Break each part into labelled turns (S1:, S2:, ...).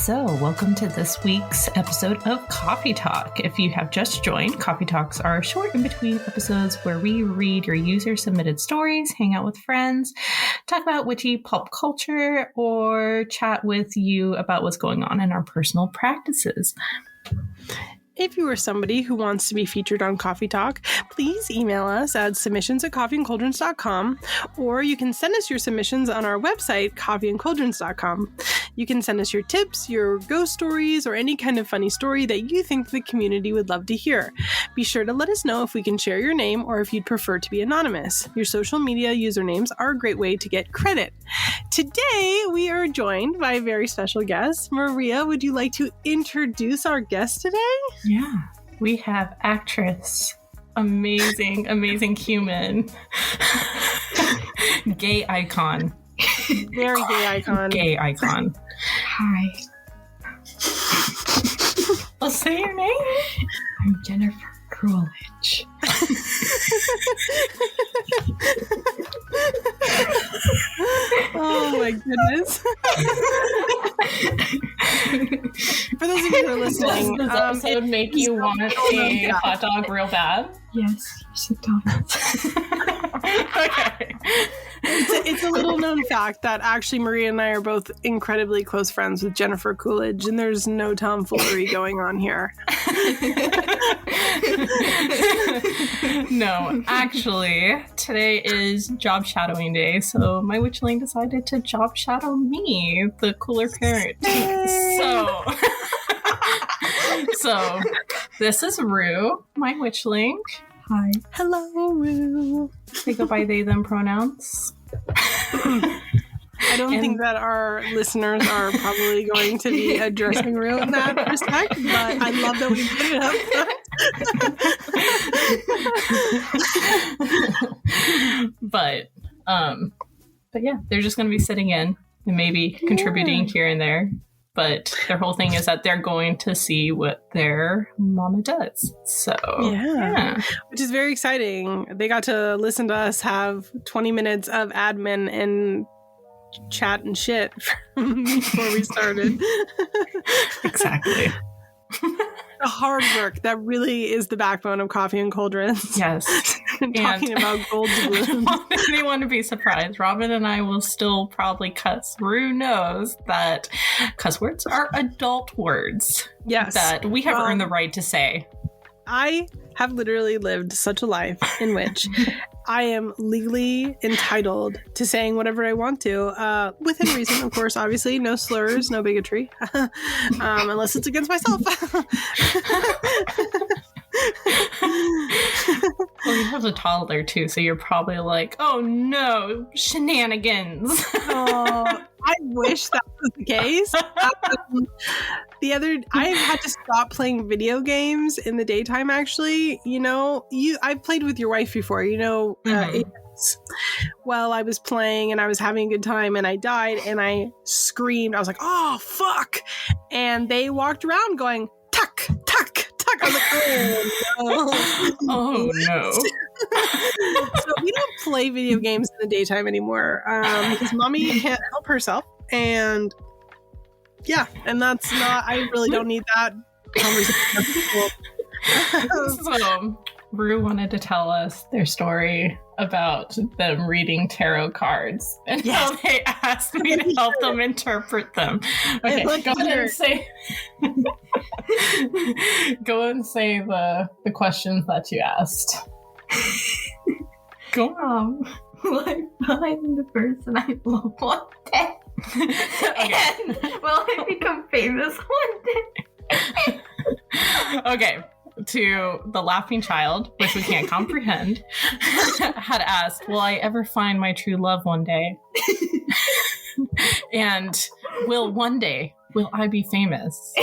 S1: So, welcome to this week's episode of Coffee Talk. If you have just joined, Coffee Talks are short in-between episodes where we read your user-submitted stories, hang out with friends, talk about witchy pulp culture, or chat with you about what's going on in our personal practices.
S2: If you are somebody who wants to be featured on Coffee Talk, please email us at submissions@coffeeandcauldrons.com, or you can send us your submissions on our website, coffeeandcauldrons.com. You can send us your tips, your ghost stories, or any kind of funny story that you think the community would love to hear. Be sure to let us know if we can share your name or if you'd prefer to be anonymous. Your social media usernames are a great way to get credit. Today, we are joined by a very special guest. Maria, would you like to introduce our guest today?
S1: Yeah, we have actress, amazing human, gay icon.
S2: Very gay icon.
S1: Gay icon.
S3: Hi,
S1: Let's say your name.
S3: I'm Jennifer Coolidge.
S2: Oh my goodness. For those of you who are listening,
S1: Does this episode make you want a hot dog real bad?
S3: Yes, yes it does.
S1: Okay.
S2: it's a little known fact that actually Maria and I are both incredibly close friends with Jennifer Coolidge, and there's no tomfoolery going on here.
S1: No, actually, today is job shadowing day, so my witchling decided to job shadow me, the cooler parent. So this is Rue, my witchling.
S3: Hi.
S2: Hello, Rue.
S1: They go by they, them pronouns.
S2: I don't think that our listeners are probably going to be addressing Rue in that respect, but I love that we put it up.
S1: But yeah, they're just going to be sitting in and maybe contributing here and there. But their whole thing is that they're going to see what their mama does. So, yeah.
S2: Which is very exciting. They got to listen to us have 20 minutes of admin and chat and shit before we started.
S1: Exactly.
S2: The hard work that really is the backbone of Coffee and Cauldrons.
S1: Yes.
S2: Talking about gold doubloons.
S1: Anyone to be surprised, Robin and I will still probably cuss. Rue knows that cuss words are adult words.
S2: Yes.
S1: That we have earned the right to say.
S2: I have literally lived such a life in which I am legally entitled to saying whatever I want to, within reason, of course. Obviously, no slurs, no bigotry, unless it's against myself.
S1: Well, you have a toddler too, so you're probably like, oh no, shenanigans.
S2: Oh, I wish that was the case. I had to stop playing video games in the daytime, actually. You know, I've played with your wife before, Well, I was playing and I was having a good time and I died and I screamed. I was like, oh, fuck. And they walked around going, tuck, tuck, tuck. I was like, oh, no.
S1: Oh, no.
S2: So we don't play video games in the daytime anymore because mommy can't help herself. And yeah, and that's not, I really don't need that conversation.
S1: So, Rue wanted to tell us their story about them reading tarot cards and how they asked me to help them interpret them. Okay, go ahead and say the questions that you asked. Go on.
S3: Will I find the person I love one day?
S1: Okay.
S3: And will I become famous one day?
S1: Okay. To the laughing child, which we can't comprehend, had asked, will I ever find my true love one day? And will I be famous?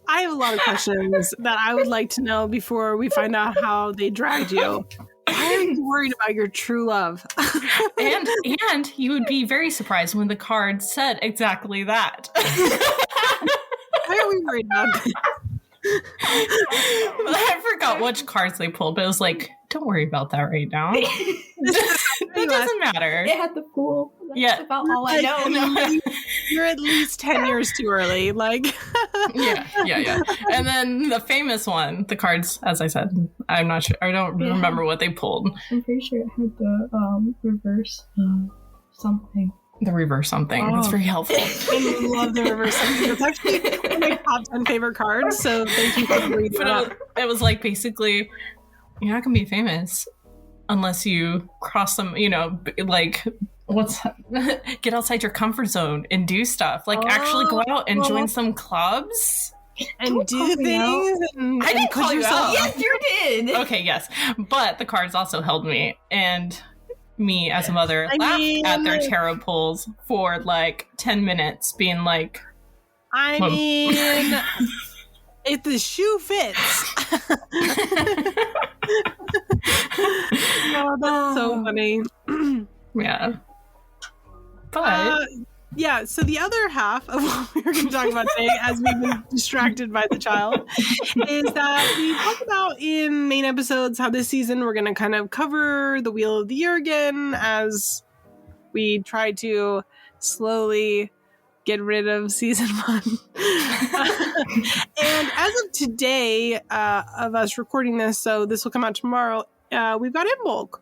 S2: I have a lot of questions that I would like to know before we find out how they dragged you. Why are you worried about your true love?
S1: and you would be very surprised when the card said exactly that.
S2: Why are we worried about that?
S1: I forgot which cards they pulled, but it was like, don't worry about that right now.
S2: This is
S1: That doesn't matter.
S3: It had the pool. That's about all I know.
S2: You're at least 10 years too early. Like,
S1: yeah. And then the famous one, the cards, as I said, I'm not sure. I don't remember what they pulled.
S3: I'm pretty sure it had the reverse something.
S1: The reverse something.
S2: Oh.
S1: That's very helpful.
S2: I love the reverse something. It's actually one of my top 10 favorite cards. So thank you for reading that.
S1: It was like basically, you're not going to be famous unless you cross some, like, get outside your comfort zone and do stuff. Like, actually go out and join some clubs.
S2: And do things.
S1: I didn't call you out.
S3: Yes, you did.
S1: Okay, yes. But the cards also held me. And me as a mother laughed at their tarot pulls for like 10 minutes, being like,
S2: if the shoe fits. Oh, that's so funny.
S1: Yeah. But
S2: yeah, so the other half of what we were going to talk about today, as we've been distracted by the child, is that we talked about in main episodes how this season we're going to kind of cover the Wheel of the Year again as we try to slowly get rid of season 1. And as of today, of us recording this, so this will come out tomorrow, we've got Imbolc.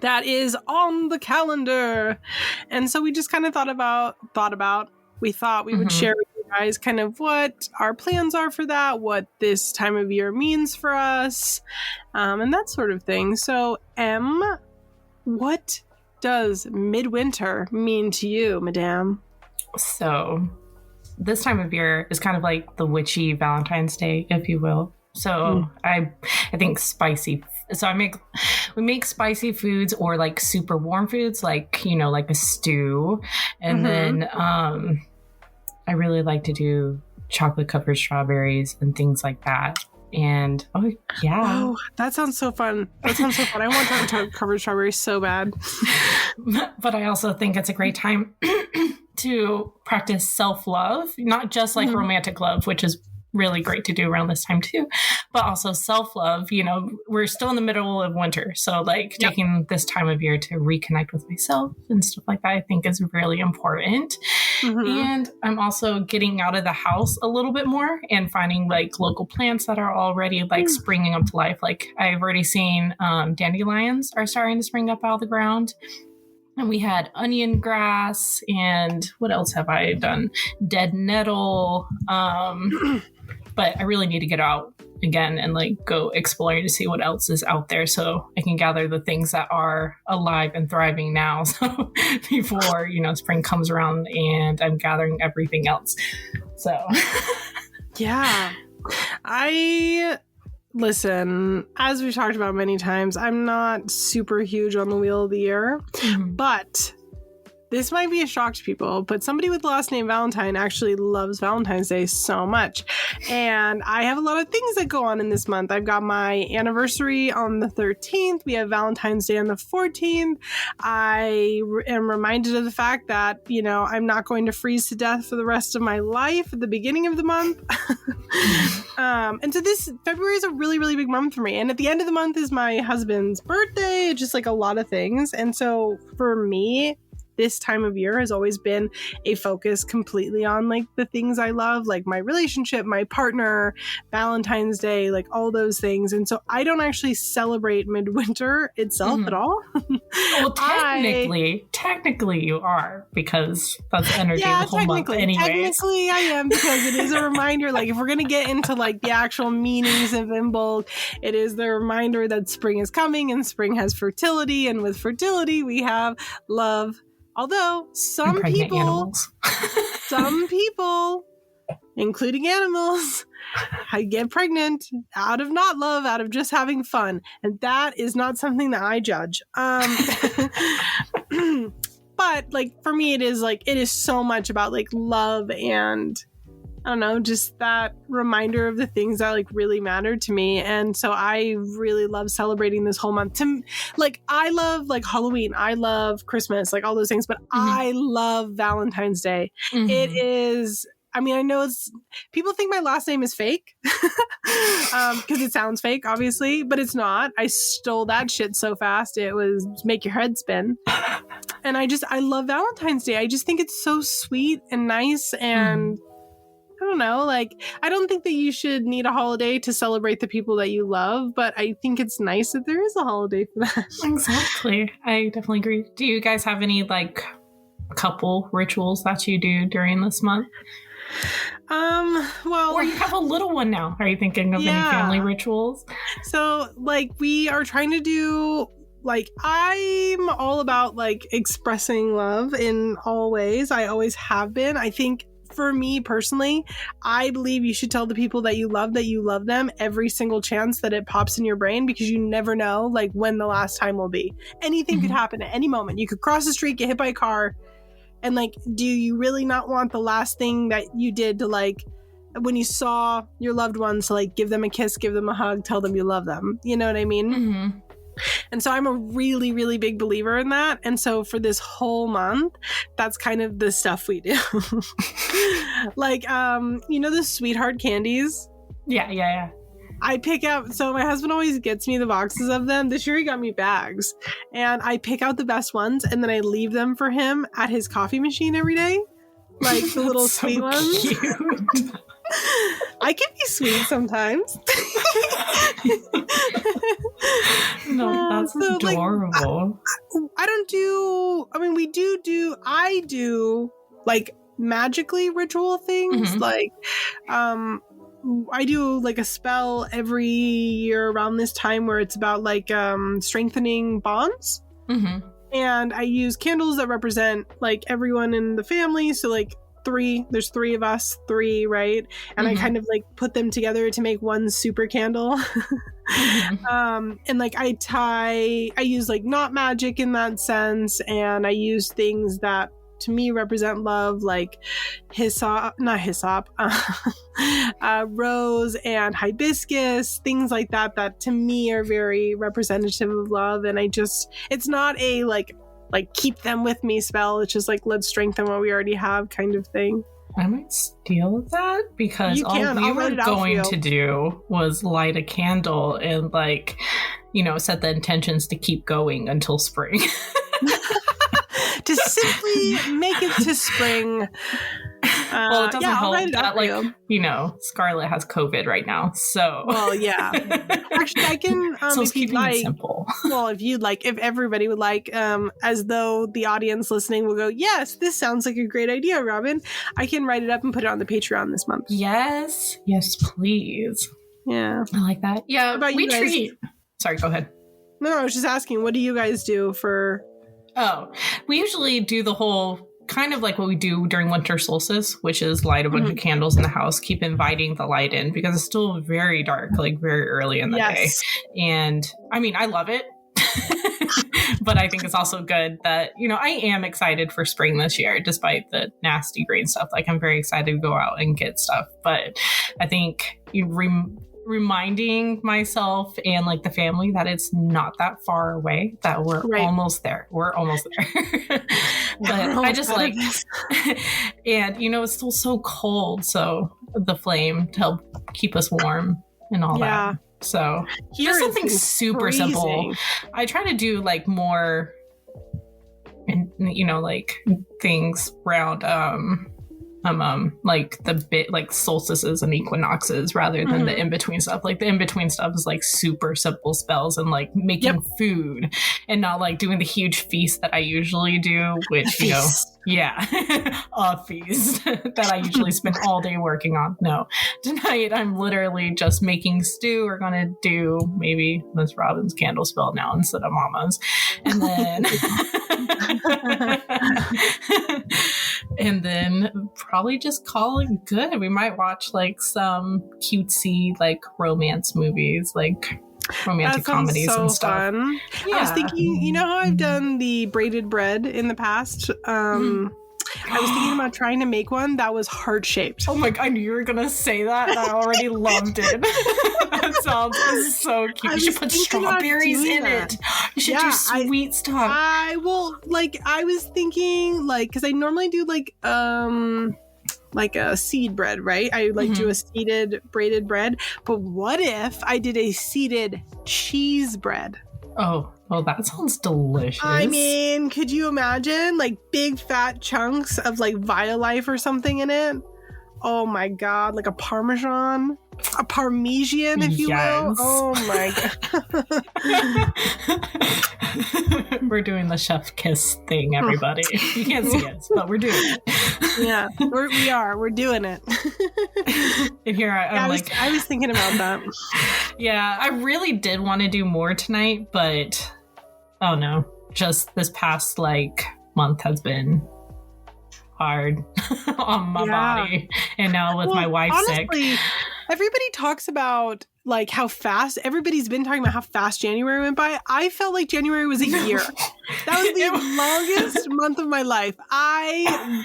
S2: That is on the calendar. And so we just kind of we thought we would share with you guys kind of what our plans are for that, what this time of year means for us, and that sort of thing. So, Em, what does midwinter mean to you, madame?
S1: So, this time of year is kind of like the witchy Valentine's Day, if you will. So I think spicy. So we make spicy foods or like super warm foods, like, like a stew. And then I really like to do chocolate covered strawberries and things like that. And
S2: that sounds so fun. I want chocolate covered strawberries so bad.
S1: But I also think it's a great time to practice self-love, not just like romantic love, which is really great to do around this time too, but also self-love. We're still in the middle of winter, so like taking this time of year to reconnect with myself and stuff like that, I think is really important. And I'm also getting out of the house a little bit more and finding like local plants that are already like springing up to life. Like I've already seen dandelions are starting to spring up out of the ground. And we had onion grass, and what else have I done? Dead nettle. But I really need to get out again and like go exploring to see what else is out there, so I can gather the things that are alive and thriving now. So before spring comes around and I'm gathering everything else. So
S2: yeah, listen, as we've talked about many times, I'm not super huge on the Wheel of the Year, but this might be a shock to people, but somebody with the last name Valentine actually loves Valentine's Day so much. And I have a lot of things that go on in this month. I've got my anniversary on the 13th. We have Valentine's Day on the 14th. I am reminded of the fact that, I'm not going to freeze to death for the rest of my life at the beginning of the month. And so this February is a really, really big month for me. And at the end of the month is my husband's birthday, just like a lot of things. And so for me, this time of year has always been a focus completely on like the things I love, like my relationship, my partner, Valentine's Day, like all those things. And so I don't actually celebrate midwinter itself at all.
S1: Well, technically you are, because that's the energy of the whole month anyways.
S2: Technically I am, because it is a reminder, like if we're going to get into like the actual meanings of Imbolc, it is the reminder that spring is coming and spring has fertility, and with fertility we have love. Although some people, including animals, get pregnant out of not love, out of just having fun. And that is not something that I judge. But like for me, it is so much about like love and I don't know, just that reminder of the things that like really matter to me. And so I really love celebrating this whole month. I love like Halloween, I love Christmas, like all those things, but I love Valentine's Day. It is, I mean, I know people think my last name is fake because it sounds fake, obviously, but it's not. I stole that shit so fast. It was make your head spin. And I love Valentine's Day. I just think it's so sweet and nice. And I don't know, like, I don't think that you should need a holiday to celebrate the people that you love, but I think it's nice that there is a holiday for that.
S1: Exactly. I definitely agree. Do you guys have any, like, couple rituals that you do during this month?
S2: Well,
S1: or you have a little one now. Are you thinking of any family rituals?
S2: So, like, we are trying to do, like, I'm all about, like, expressing love in all ways. I always have been. I think for me personally, I believe you should tell the people that you love them every single chance that it pops in your brain, because you never know, like, when the last time will be. Anything could happen at any moment. You could cross the street, get hit by a car, and, like, do you really not want the last thing that you did to, like, when you saw your loved ones, to, like, give them a kiss, give them a hug, tell them you love them? You know what I mean? And so I'm a really, really big believer in that. And so for this whole month, that's kind of the stuff we do. Like, you know, the sweetheart candies?
S1: Yeah.
S2: I pick out, so my husband always gets me the boxes of them. This year he got me bags. And I pick out the best ones, and then I leave them for him at his coffee machine every day. Like the little sweet ones.
S1: Cute.
S2: I can be sweet sometimes.
S1: No, that's
S2: so,
S1: adorable.
S2: Like, I do like magically ritual things. Like, I do like a spell every year around this time where it's about like strengthening bonds. And I use candles that represent like everyone in the family. So like there's three of us, right? And I kind of like put them together to make one super candle. And like I use like not magic in that sense, and I use things that to me represent love, like rose and hibiscus, things like that to me are very representative of love. And it's not a like keep them with me spell. It's just like, let's strengthen what we already have kind of thing.
S1: I might steal that, because all we were going to do was light a candle and, like, you know, set the intentions to keep going until spring.
S2: To simply make it to spring.
S1: Well, it doesn't help that, like, you know, Scarlett has COVID right now, so.
S2: Well, yeah. Actually, I can,
S1: so
S2: if you'd like,
S1: simple.
S2: Well, if everybody would like, as though the audience listening will go, yes, this sounds like a great idea, Robin, I can write it up and put it on the Patreon this month.
S1: Yes, please.
S2: Yeah.
S1: I like that. Yeah,
S2: about
S1: we
S2: you guys?
S1: treat. Sorry, go ahead.
S2: No, I was just asking, what do you guys do for...
S1: Oh, we usually do the whole kind of like what we do during winter solstice, which is light a bunch of candles in the house, keep inviting the light in, because it's still very dark, like very early in the day. And I mean, I love it. But I think it's also good that, you know, I am excited for spring this year, despite the nasty rain stuff. Like, I'm very excited to go out and get stuff. But I think reminding myself and like the family that it's not that far away, that we're almost there. But I just like, and you know, it's still so cold. So the flame to help keep us warm and all that. So just something super simple. I try to do like more, and you know, like things around, like the bit like solstices and equinoxes rather than the in-between stuff. Like the in-between stuff is like super simple spells and like making food and not like doing the huge feast that I usually do, which, you know, a feast that I usually spend all day working on. No, tonight I'm literally just making stew. We're gonna do maybe Miss Robin's candle spell now instead of Mama's, and then probably just call it good. We might watch like some cutesy like romance movies, like romantic comedies and stuff.
S2: Fun. I was thinking, you know how I've done the braided bread in the past? I was thinking about trying to make one that was heart-shaped.
S1: Oh my god, I knew you were gonna say that, and I already loved it. That sounds so cute. You should put strawberries in it. You should do sweet stuff. I
S2: was thinking, like, because I normally do, like like a seed bread, right? I like do a seeded braided bread. But what if I did a seeded cheese bread?
S1: Oh, well, that sounds delicious.
S2: I mean, could you imagine like big fat chunks of like Violife or something in it? Oh my God, like a Parmesan, a Parmesan, if you will. Oh my
S1: God. We're doing the chef kiss thing, everybody. You can't see it, but we're doing it.
S2: Yeah, we're doing it.
S1: And here I
S2: was thinking about that.
S1: Yeah, I really did want to do more tonight, but oh no, just this past like month has been hard on my body, and now with my wife
S2: honestly,
S1: sick.
S2: Everybody talks about like how fast everybody's been talking about how fast January went by. I felt like January was a year. That was the longest month of my life. On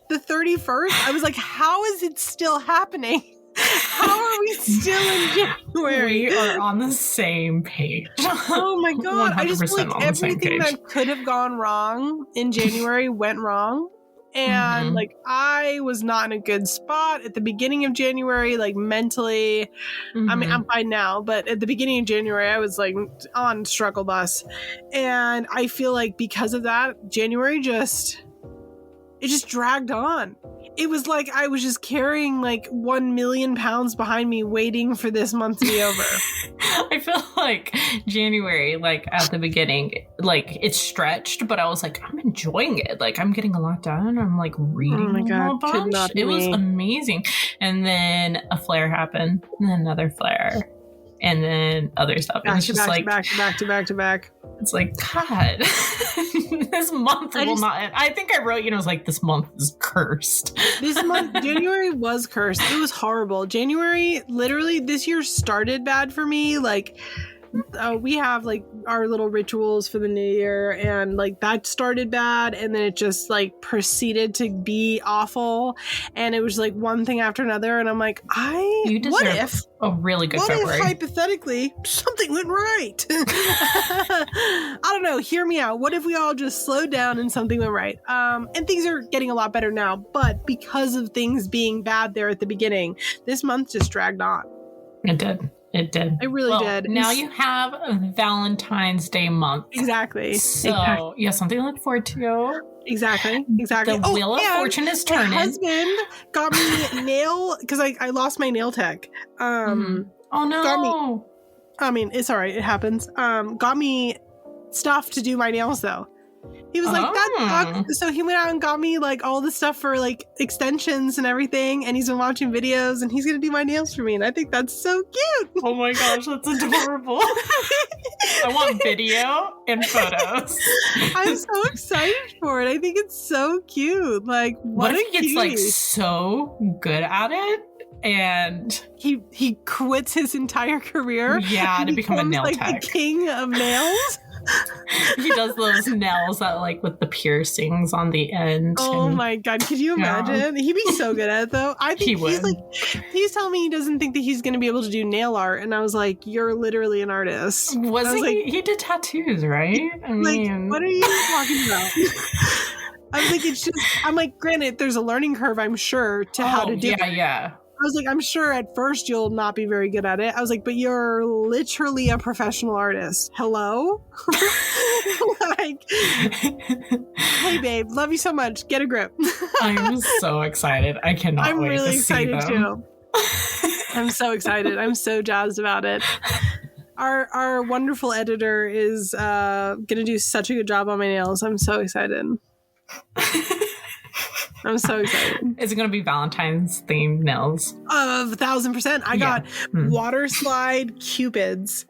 S2: the 31st, I was like, how is it still happening? How are we still in January?
S1: We are on the same page.
S2: Oh my God. I just feel like everything that could have gone wrong in January went wrong. And like I was not in a good spot at the beginning of January, like mentally. I mean, I'm fine now, but at the beginning of January, I was like on struggle bus. And I feel like because of that, January it just dragged on. It was like I was just carrying like 1 million pounds behind me waiting for this month to be over.
S1: I feel like January, like at the beginning, like it stretched, but I was like, I'm enjoying it. Like I'm getting a lot done. I'm like reading
S2: oh my God,
S1: a bunch. It was amazing. And then a flare happened, and then another flare, and then other stuff. And it's just like
S2: back to back.
S1: It's like, God, this month will not end. I think I wrote, it was like, this month is cursed.
S2: This month, January was cursed. It was horrible. January, literally, this year started bad for me. Like, we have like our little rituals for the new year, and like that started bad, and then it just like proceeded to be awful, and it was like one thing after another, and I'm like, what if
S1: a really good February?
S2: If hypothetically something went right? I don't know, hear me out. What if we all just slowed down and something went right? And things are getting a lot better now, but because of things being bad there at the beginning, this month just dragged on.
S1: It did. It did.
S2: It really did.
S1: Now you have a Valentine's Day month.
S2: Exactly.
S1: So you have something to look forward to.
S2: Exactly.
S1: The wheel of fortune is turning.
S2: My husband got me nail, because I lost my nail tech.
S1: Oh no.
S2: Got me, I mean, it's all right. It happens. Got me stuff to do my nails though. He was like, that sucks. So he went out and got me like all the stuff for like extensions and everything. And he's been watching videos, and he's going to do my nails for me. And I think that's so cute.
S1: Oh my gosh, that's adorable. I want video and photos.
S2: I'm so excited for it. I think it's so cute. Like, what if
S1: he gets like so good at it? And
S2: he quits his entire career.
S1: Yeah, to become a nail
S2: like
S1: tech.
S2: The king of nails.
S1: He does those nails that like with the piercings on the end.
S2: Oh my God, could you imagine? He'd be so good at it though. I think he's telling me he doesn't think that he's going to be able to do nail art, and I was like, you're literally an artist.
S1: Was he? Like, he did tattoos, right? I mean,
S2: what are you talking about? I was like, it's just, I'm like, granted, there's a learning curve, I'm sure, to how to do it.
S1: Yeah.
S2: I was like, I'm sure at first you'll not be very good at it. I was like, but you're literally a professional artist. Hello? Like, hey babe, love you so much. Get a grip.
S1: I'm so excited. I cannot wait
S2: really
S1: to see them.
S2: I'm really excited too. I'm so excited. I'm so jazzed about it. Our wonderful editor is gonna do such a good job on my nails. I'm so excited. I'm so excited.
S1: Is it going to be Valentine's themed nails?
S2: 1,000%. I got water slide cupids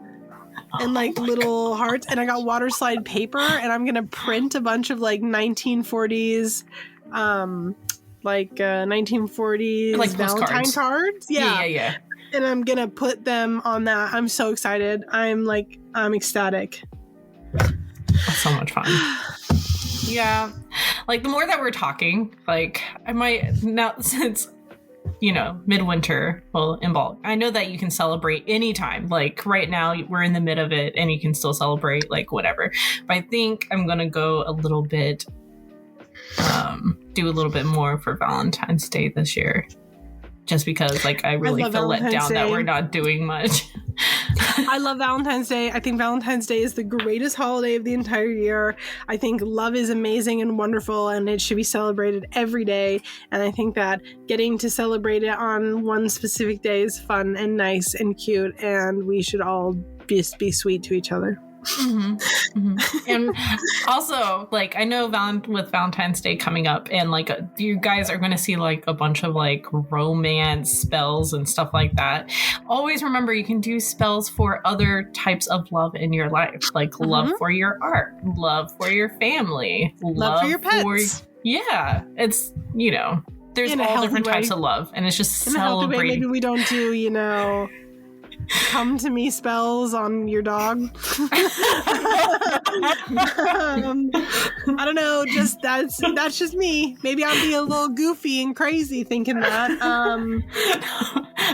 S2: and like little hearts, and I got water slide paper, and I'm going to print a bunch of like 1940s, 1940s
S1: like
S2: Valentine cards.
S1: Yeah.
S2: And I'm going to put them on that. I'm so excited. I'm ecstatic.
S1: That's so much fun. Yeah. Like the more that we're talking, like I might now, since, midwinter, Imbolc, I know that you can celebrate anytime. Like right now we're in the mid of it and you can still celebrate like whatever. But I think I'm going to go a little bit do a little bit more for Valentine's Day this year. Just because, like, I really feel let down that we're not doing much.
S2: I love Valentine's Day. I think Valentine's Day is the greatest holiday of the entire year. I think love is amazing and wonderful, and it should be celebrated every day. And I think that getting to celebrate it on one specific day is fun and nice and cute, and we should all just be sweet to each other.
S1: Mm-hmm. Mm-hmm. And also, like, I know with Valentine's Day coming up, and like you guys are going to see like a bunch of like romance spells and stuff like that. Always remember, you can do spells for other types of love in your life, like love for your art, love for your family,
S2: love for your pets.
S1: Yeah, it's, you know, there's all different types of love, and it's just celebrating.
S2: Maybe we don't do, you know, come to me spells on your dog. I don't know, just that's just me. Maybe I'll be a little goofy and crazy thinking that.
S1: I'm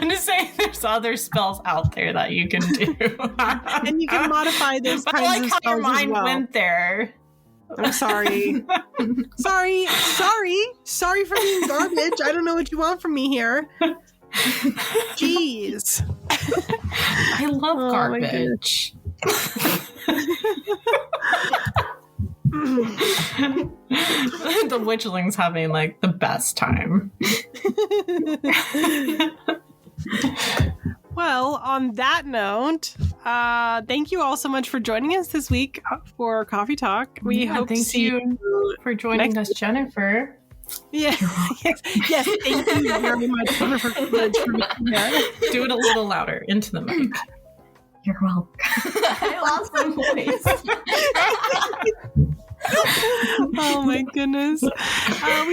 S1: just saying there's other spells out there that you can do.
S2: And you can modify those
S1: but
S2: kinds
S1: I like
S2: of
S1: how
S2: spells
S1: your mind went there.
S2: I'm sorry. Sorry for being garbage. I don't know what you want from me here. Jeez.
S1: I love garbage. The witchling's having like the best time.
S2: Well, on that note, thank you all so much for joining us this week for Coffee Talk. We hope to see you
S1: for joining us, Jennifer.
S2: Yeah. yes. Thank you very much, Jennifer, for being here.
S1: Do it a little louder into the mic.
S3: You're welcome.
S1: I lost my voice.
S2: Oh my goodness. We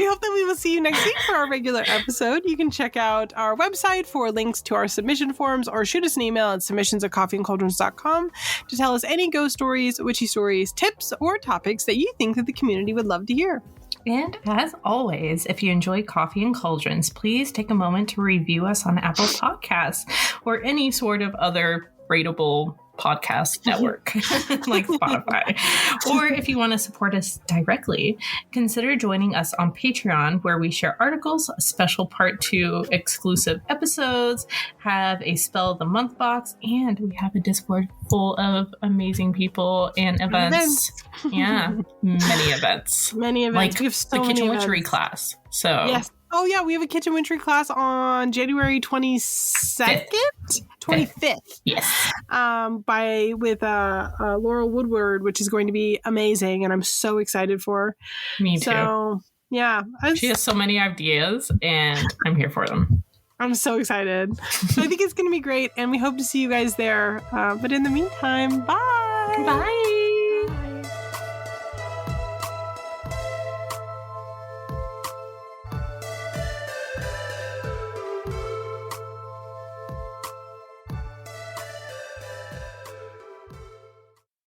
S2: hope that we will see you next week for our regular episode. You can check out our website for links to our submission forms, or shoot us an email at submissions@coffeeandcauldrons.com to tell us any ghost stories, witchy stories, tips, or topics that you think that the community would love to hear.
S1: And as always, if you enjoy Coffee and Cauldrons, please take a moment to review us on Apple Podcasts or any sort of other rateable podcast network like Spotify. Or if you want to support us directly, consider joining us on Patreon, where we share articles, a special part 2 exclusive episodes, have a spell of the month box, and we have a Discord full of amazing people and events. Yeah, many events.
S2: Many events.
S1: Like
S2: we have so
S1: the Kitchen
S2: many
S1: Witchery
S2: events.
S1: class. So
S2: yes. Oh yeah, we have a Kitchen Witchery class on January 22nd? 25th.
S1: Yes.
S2: With Laurel Woodward, which is going to be amazing, and I'm so excited for.
S1: Me too.
S2: So yeah,
S1: she has so many ideas, and I'm here for them.
S2: I'm so excited. So I think it's going to be great, and we hope to see you guys there. But in the meantime, bye.
S1: Bye.